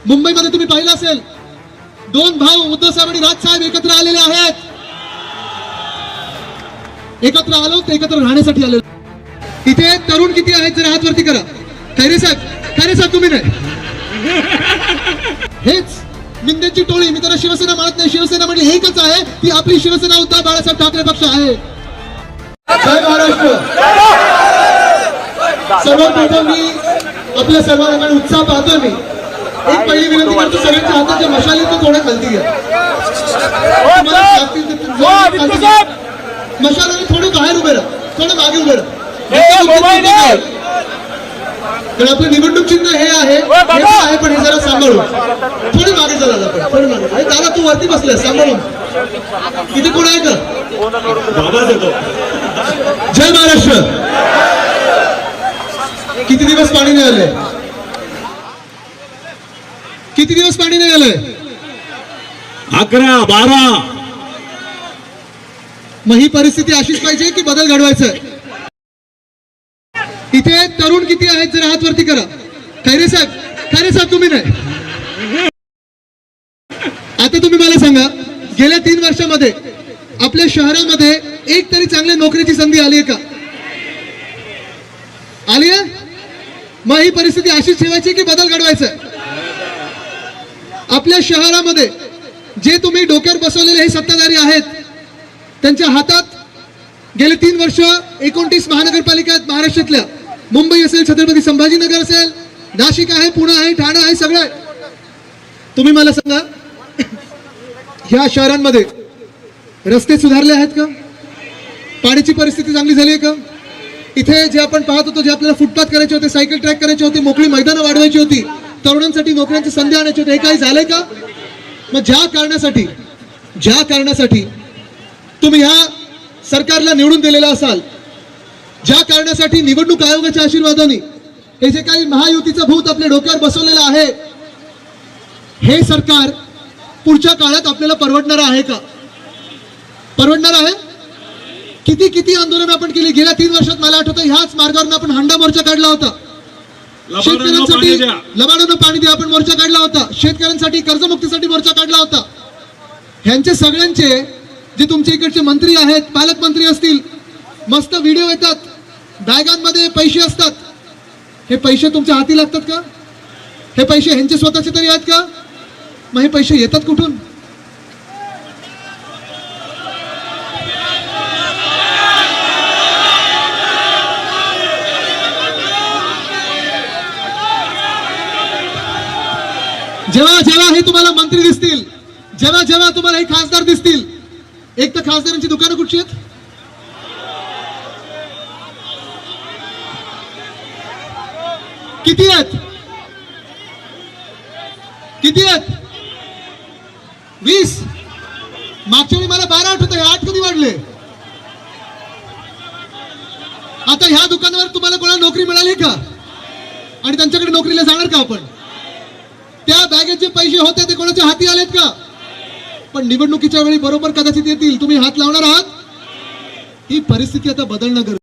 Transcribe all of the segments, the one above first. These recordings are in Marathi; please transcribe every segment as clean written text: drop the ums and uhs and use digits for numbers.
मुंबईमध्ये तुम्ही पाहिलं असेल, दोन भाऊ उद्धव साहेब आणि राज साहेब एकत्र आलेले आहेत. एकत्र आलो ते एकत्र राहण्यासाठी आलेलो. इथे तरुण किती आहेत जरा हात वरती करा. खैरे साहेब तुम्ही नाही. हेच मिंदेची टोळी. मी त्याला शिवसेना म्हणत नाही, शिवसेना म्हणजे एकच आहे, ती आपली शिवसेना उद्धव बाळासाहेब ठाकरे पक्ष आहे. जय महाराष्ट्र. सर्वप्रथम मी आपल्या सर्वांना उत्साह पाहतोय. मी एक पहिली विनंती करतो, सगळ्यांच्या हाताच्या मशाली तो थोड्या खालती घ्या. मशालाने थोडे बाहेर उभे राहा, थोडं मागे उभे राहा. तर आपलं निवडणूक चिन्ह हे आहे, पण हे जरा सांभाळून थोडी मागे चला. थोडी मागे. दादा तू वरती बसलाय, सांभाळून. इथे कोण आहे का? जय महाराष्ट्र. किती दिवस पाणी नाही आलंय? किती दिवस पाणी नाही आलंय? 11, 12. मग ही परिस्थिती अशीच पाहिजे की बदल घडवायचा? इथे तरुण किती आहेत जरा हात वरती करा. खैरे साहेब तुम्ही नाही. आता तुम्ही मला सांगा, गेल्या 3 वर्षामध्ये आपल्या शहरामध्ये एक तरी चांगल्या नोकरीची संधी आली आहे का? आली आहे? मग ही परिस्थिती अशीच ठेवायची की बदल घडवायचा? आपल्या शहरामध्ये जे तुम्ही डोक्यावर बसवलेले हे सत्ताधारी आहेत, त्यांच्या हातात गेले 3 वर्ष 29 महानगरपालिका आहेत महाराष्ट्रातल्या. मुंबई असेल, छत्रपती संभाजीनगर असेल, नाशिक आहे, पुणे आहे, ठाणे आहे, सगळं आहे. तुम्ही मला सांगा, ह्या शहरांमध्ये रस्ते सुधारले आहेत का? पाण्याची परिस्थिती चांगली झाली आहे का? इथे जे आपण पाहत होतो, जे आपल्याला फुटपाथ करायचे होते, सायकल ट्रॅक करायचे होते, मोकळी मैदानं वाढवायची होती, तरुणांसाठी नोकऱ्यांची संधी आणायची होती, हे काही झालंय का? मग ज्या कारणासाठी तुम्ही ह्या सरकारला निवडून दिलेला असाल, ज्या कारणासाठी निवडणूक आयोगाच्या आशीर्वादाने हे जे काही महायुतीचं भूत आपल्या डोक्यावर बसवलेलं आहे, हे सरकार पुढच्या काळात आपल्याला परवडणार आहे का? परवडणार आहे? किती आंदोलन आपण केली गेल्या 3 वर्षात. मला आठवतं ह्याच मार्गावरून आपण हांडा मोर्चा काढला होता. शेतकऱ्यांसाठी लबाडांना पाणी द्या आपण मोर्चा काढला होता. शेतकऱ्यांसाठी कर्जमुक्तीसाठी मोर्चा काढला होता. ह्यांचे सगळ्यांचे जे तुमच्या इकडचे मंत्री आहेत, पालकमंत्री असतील, मस्त व्हिडिओ येतात, बॅगांमध्ये पैसे असतात. हे पैसे तुमच्या हाती लागतात का? हे पैसे ह्यांचे स्वतःचे तरी आहेत का? मग हे पैसे येतात कुठून? जेव्हा हे तुम्हाला मंत्री दिसतील, जेव्हा तुम्हाला हे खासदार दिसतील, एक तर खासदारांची दुकानं कुठची आहेत? किती आहेत? 20. मागच्या वेळी मला 12 आठवतं, 8 कधी वाढले? आता ह्या दुकानावर तुम्हाला कोणाला नोकरी मिळाली का? आणि त्यांच्याकडे नोकरीला जाणार का आपण? त्या बॅगेत जे पैसे होते ते कोणाच्या हाती आलेत का? पण निवडणुकीच्या वेळी बरोबर कदाचित येतील, तुम्ही हात लावणार आहात. ही परिस्थिती आता बदलणं गरजेचं.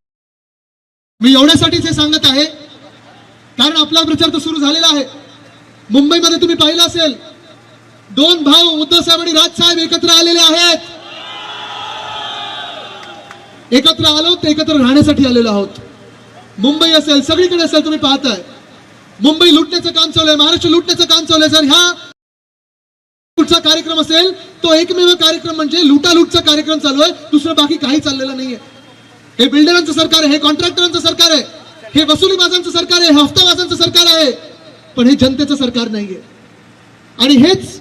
मी एवढ्यासाठीच हे सांगत आहे, कारण आपला प्रचार तर सुरू झालेला आहे. मुंबईमध्ये तुम्ही पाहिलं असेल, दोन भाऊ उद्धव साहेब आणि राज साहेब एकत्र आलेले आहेत. एकत्र आलो ते एकत्र राहण्यासाठी आलेलो आहोत. मुंबई असेल, सगळीकडे असेल, तुम्ही पाहताय मुंबई लुटण्याचं काम चालू आहे, महाराष्ट्र लुटण्याचं काम चालू आहे. जर ह्या कुठचा कार्यक्रम असेल, तो एकमेव कार्यक्रम म्हणजे लुटालूटचा कार्यक्रम चालू आहे. दुसरं बाकी काही चाललेलं नाहीये. हे बिल्डरांचं सरकार आहे, हे कॉन्ट्रॅक्टरांचं सरकार आहे, हे वसुलीबाजांचं सरकार आहे, हे हफ्ताबाजांचं सरकार आहे, पण हे जनतेचं सरकार नाहीये. आणि हेच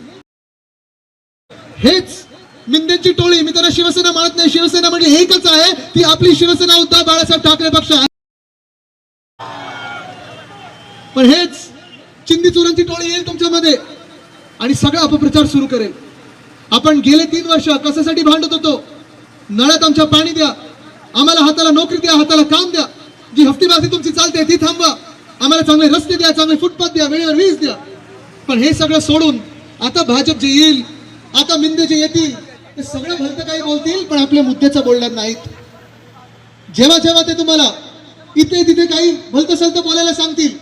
मिंदेची टोळी. मी त्याला शिवसेना म्हणत नाही, शिवसेना म्हणजे एकच आहे, ती आपली शिवसेना उद्धव बाळासाहेब ठाकरे पक्ष आहे. पण हेच चिंदी चुरांची टोळी येईल तुमच्यामध्ये आणि सगळा अपप्रचार सुरू करेल. आपण गेले 3 वर्ष कशासाठी भांडत होतो? नळात आमच्या पाणी द्या, आम्हाला हाताला नोकरी द्या, हाताला काम द्या, जी हफ्तीबाजी तुमची चालते ती थांबवा, आम्हाला चांगले रस्ते द्या, चांगले फुटपाथ द्या, वेळेवर वीज द्या. पण हे सगळं सोडून आता भाजप जे येईल, आता मिंदे जे येतील, ते सगळं भलतं काही बोलतील, पण आपल्या मुद्द्याचं बोलणार नाहीत. जेव्हा ते तुम्हाला इथे तिथे काही भलतं सलतं बोलायला सांगतील,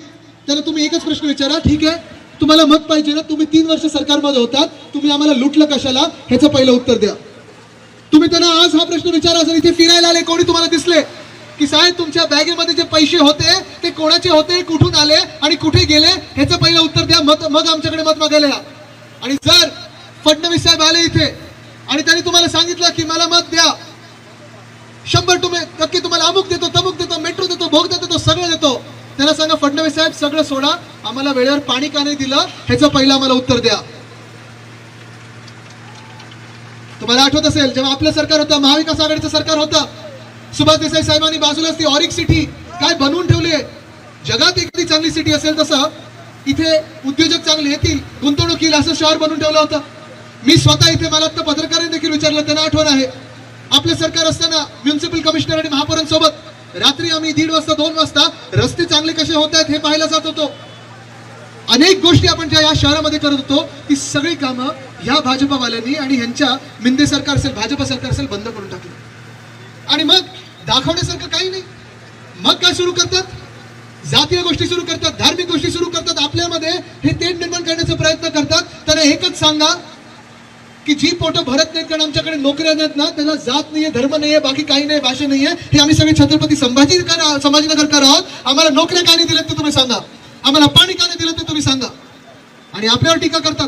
त्याला तुम्ही एकच प्रश्न विचारा, ठीक आहे तुम्हाला मत पाहिजे ना, तुम्ही 3 वर्ष सरकारमध्ये होतात, तुम्ही आम्हाला लुटलं कशाला, ह्याचं पहिलं उत्तर द्या. तुम्ही त्यांना आज हा प्रश्न विचारा, जर इथे फिरायला आले कोणी तुम्हाला दिसले की साहेब तुमच्या बॅगेमध्ये जे पैसे होते ते कोणाचे होते, कुठून आले आणि कुठे गेले, ह्याचं पहिलं उत्तर द्या. मग आमच्याकडे मत मागायला या. आणि जर फडणवीस साहेब आले इथे आणि त्यांनी तुम्हाला सांगितलं की मला मत द्या, 100% तुम्हाला अमुक देतो, तमुक देतो, मेट्रो देतो, भोग देतो, सगळं देतो, त्यांना सांगा फडणवीस साहेब सगळं सोडा, आम्हाला वेळेवर पाणी का नाही दिलं ह्याचं पहिलं आम्हाला उत्तर द्या. तुम्हाला आठवत असेल जेव्हा आपलं सरकार होतं, महाविकास आघाडीचं सरकार होतं, सुभाष देसाई साहेबांनी बाजूलाच ती ऑरिक सिटी काय बनवून ठेवली आहे. जगात एखादी चांगली सिटी असेल तसं इथे उद्योजक चांगले येतील, गुंतवणूक येईल असं शहर बनवून ठेवलं होतं. मी स्वतः इथे, मला आता पत्रकारांनी देखील विचारलं, त्यांना आठवण आहे आपलं सरकार असताना म्युन्सिपल कमिशनर आणि महापौरांसोबत रात्री आम्ही 1:30 वाजता 2 वाजता रस्ते चांगले कसे होत आहेत हे पाहायला जात होतो. अनेक गोष्टी आपण ज्या या शहरामध्ये करत होतो ती सगळी कामं ह्या भाजपवाल्यांनी आणि ह्यांच्या मिंदे सरकार असेल, भाजप सरकार असेल, बंद करून टाकली. आणि मग दाखवण्यासारखं काही नाही. मग काय सुरू करतात, जातीय गोष्टी सुरू करतात, धार्मिक गोष्टी सुरू करतात, आपल्यामध्ये हे तेढ निर्माण करण्याचा प्रयत्न करतात. त्यांना एकच सांगा की जी पोटं भरत नाहीत कारण आमच्याकडे नोकऱ्या नाहीत ना, त्याला जात नाहीये, धर्म नाहीये, बाकी काही नाही, भाषा नाहीये, हे आम्ही सगळे छत्रपती संभाजीनगरकर आहोत. आम्हाला नोकऱ्या का नाही दिल्यात ते तुम्ही सांगा, आम्हाला पाणी का नाही दिलं ते तुम्ही सांगा. आणि आपल्यावर टीका करतात,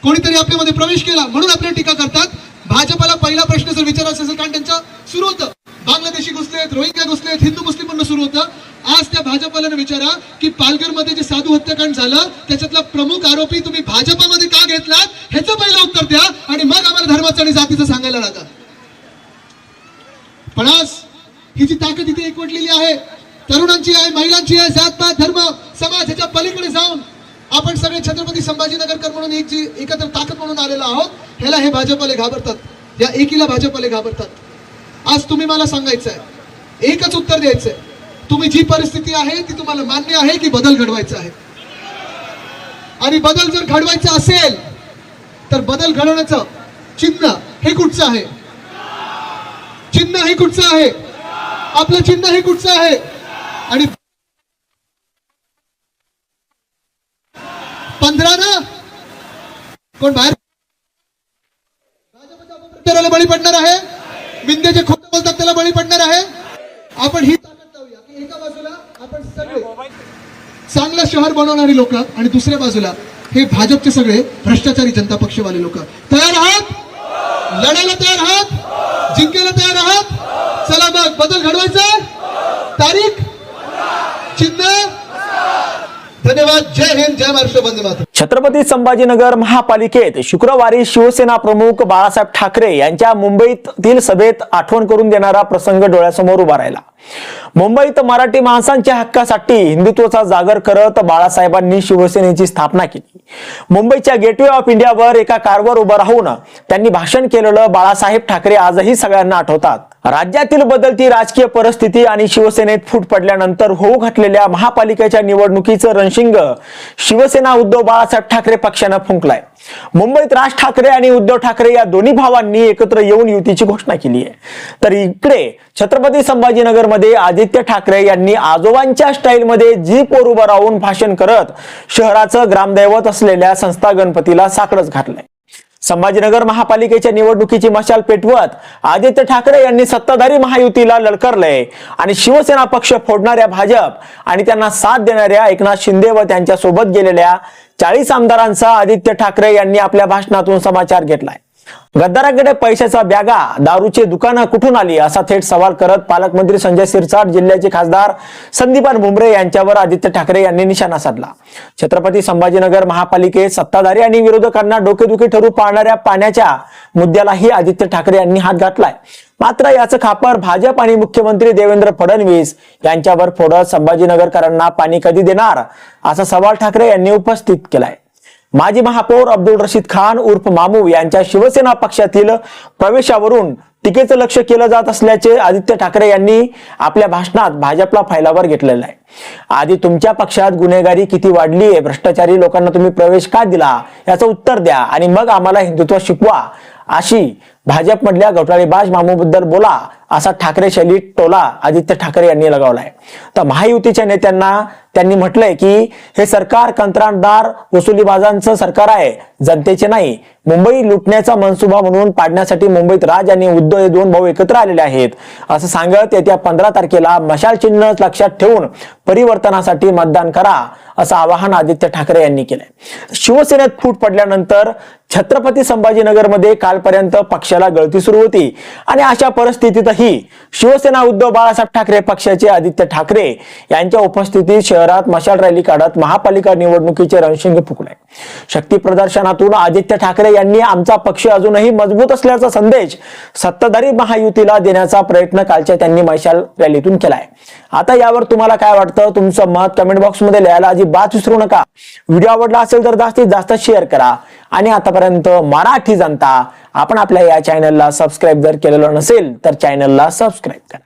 कोणीतरी आपल्यामध्ये प्रवेश केला म्हणून आपल्यावर टीका करतात. भाजपला पहिला प्रश्न जर विचारायचा असेल, कारण त्यांचं सुरू होतं बांगलादेशी घुसलेत, रोहिंग्या घुसलेत, हिंदू मुस्लिम म्हणून सुरू होतं. आज त्या भाजपवाल्यांना विचारा की पालघरमध्ये जे साधू हत्याकांड झालं त्याच्यातला प्रमुख आरोपी तुम्ही भाजपमध्ये का घेतलात, ह्याचं पहिलं उत्तर द्या. आणि मग आम्हाला धर्माचं आणि जातीचं सांगायला लागा. पण आज ही जी ताकद इथे एकवटलेली आहे, तरुणांची आहे, महिलांची आहे, जातपात धर्म समाज ह्याच्या पलीकडे जाऊन आपण सगळे छत्रपती संभाजीनगरकर म्हणून एक जी एकत्र ताकद म्हणून आलेलो आहोत, ह्याला हे भाजपवाले घाबरतात, या एकीला भाजपवाले घाबरतात. आज तुम्ही मला सांगायचं आहे, एकच उत्तर द्यायचंय, तुम्ही जी परिस्थिती आहे ती तुम्हाला मान्य आहे की बदल घडवायचा आहे. आणि बदल जर घडवायचा असेल तर बदल घडवण्याचं चिन्ह हे कुठचं आहे, चिन्ह हे कुठचं आहे, आपलं चिन्ह हे कुठचं आहे. आणि 15 ना कोण बाहेर भाजपच्या अपप्रचाराला बळी पडणार आहे, मिंदेचे खोटं बोलतात त्याला बळी पडणार आहे. आपण ही ताकद लावूया की एका बाजूला आपण सगळे चांगलं शहर बनवणारी लोक आणि दुसऱ्या बाजूला हे भाजपचे सगळे भ्रष्टाचारी जनता पक्षवाले लोक. तयार आहात, लढायला तयार आहात, जिंकायला तयार आहात. चला मग बदल घडवायचा, तारीख, चिन्ह. धन्यवाद. जय हिंद, जय महाराष्ट्र, वंदे मातरम. छत्रपती संभाजीनगर महापालिकेत शुक्रवारी शिवसेना प्रमुख बाळासाहेब ठाकरे यांच्या मुंबईतील सभेत आठवण करून देणारा प्रसंग डोळ्यासमोर उभा राहिला. मुंबईत मराठी माणसांच्या हक्कासाठी हिंदुत्वाचा जागर करत बाळासाहेबांनी शिवसेनेची स्थापना केली. मुंबईच्या गेटवे ऑफ इंडियावर एका कारवर उभं राहून त्यांनी भाषण केलेलं बाळासाहेब ठाकरे आजही सगळ्यांना आठवतात. राज्यातील बदलती राजकीय परिस्थिती आणि शिवसेनेत फूट पडल्यानंतर होऊ घातलेल्या महापालिकेच्या निवडणुकीचं रणशिंग शिवसेना उद्धव बाळासाहेब ठाकरे पक्षानं फुंकलाय. मुंबईत राज ठाकरे आणि उद्धव ठाकरे या दोन्ही भावांनी एकत्र येऊन युतीची घोषणा केली आहे. तर इकडे छत्रपती संभाजीनगरमध्ये आदित्य ठाकरे यांनी आजोबांच्या स्टाईलमध्ये जीपवर उभं राहून भाषण करत शहराचं ग्रामदैवत असलेल्या संस्था गणपतीला साकडच घातलंय. संभाजीनगर महापालिकेच्या निवडणुकीची मशाल पेटवत आदित्य ठाकरे यांनी सत्ताधारी महायुतीला ललकारलंय आणि शिवसेना पक्ष फोडणाऱ्या भाजप आणि त्यांना साथ देणाऱ्या एकनाथ शिंदे व त्यांच्या सोबत गेलेल्या 40 आमदारांचा आदित्य ठाकरे यांनी आपल्या भाषणातून समाचार घेतलाय. गद्दाराकडे पैशाचा बॅगा, दारूची दुकानं कुठून आली असा थेट सवाल करत पालकमंत्री संजय शिरसाट, जिल्ह्याचे खासदार संदीपान भुमरे यांच्यावर आदित्य ठाकरे यांनी निशाणा साधला. छत्रपती संभाजीनगर महापालिकेत सत्ताधारी आणि विरोधकांना डोकेदुखी ठरू पाहणाऱ्या पाण्याच्या मुद्द्यालाही आदित्य ठाकरे यांनी हात घातलाय. मात्र याचं खापर भाजप आणि मुख्यमंत्री देवेंद्र फडणवीस यांच्यावर फोडत संभाजीनगरकरांना पाणी कधी देणार असा सवाल ठाकरे यांनी उपस्थित केलाय. माजी महापौर अब्दुल रशीद खान उर्फ मामू यांच्या शिवसेना पक्षातील प्रवेशावरून टीकेचं लक्ष केलं जात असल्याचे आदित्य ठाकरे यांनी आपल्या भाषणात भाजपला फायलावर घेतलेलं आहे. आधी तुमच्या पक्षात गुन्हेगारी किती वाढली आहे, भ्रष्टाचारी लोकांना तुम्ही प्रवेश का दिला याचं उत्तर द्या आणि मग आम्हाला हिंदुत्व शिकवा अशी भाजपमधल्या घोटाळेबाज मामूबद्दल बोला असा ठाकरे शैली टोला आदित्य ठाकरे यांनी लगावलाय. तर महायुतीच्या नेत्यांना त्यांनी म्हटलंय की हे सरकार कंत्राटदार वसुलीबाजांचं सरकार आहे, जनतेचे नाही. मुंबई लुटण्याचा मनसुबा म्हणून पाडण्यासाठी मुंबईत राज आणि उद्धव हे दोन भाऊ एकत्र आलेले आहेत असं सांगत येत्या 15 तारखेला मशाल चिन्ह लक्षात ठेवून परिवर्तनासाठी मतदान करा असं आवाहन आदित्य ठाकरे यांनी केलंय. शिवसेनेत फूट पडल्यानंतर छत्रपती संभाजीनगरमध्ये कालपर्यंत पक्षाला गळती सुरू होती आणि अशा परिस्थितीतही शिवसेना उद्धव बाळासाहेब ठाकरे पक्षाचे आदित्य ठाकरे यांच्या उपस्थितीत शहरात मशाल रॅली काढत महापालिका निवडणुकीचे रणशिंग फुंकले. शक्ती प्रदर्शनातून आदित्य ठाकरे यांनी आमचा पक्ष अजूनही मजबूत असल्याचा संदेश सत्ताधारी महायुतीला देण्याचा प्रयत्न कालच्या त्यांनी मशाल रॅलीतून केलाय. आता यावर तुम्हाला काय वाटतं? तुमचं मत कमेंट बॉक्स मध्ये लिहायला अजिबात विसरू नका. व्हिडिओ आवडला असेल तर जास्तीत जास्त शेअर करा आणि आतापर्यंत मराठी जनता आपण आपल्या या चॅनलला सबस्क्राईब जर केलेलं नसेल तर चॅनलला सबस्क्राईब करा.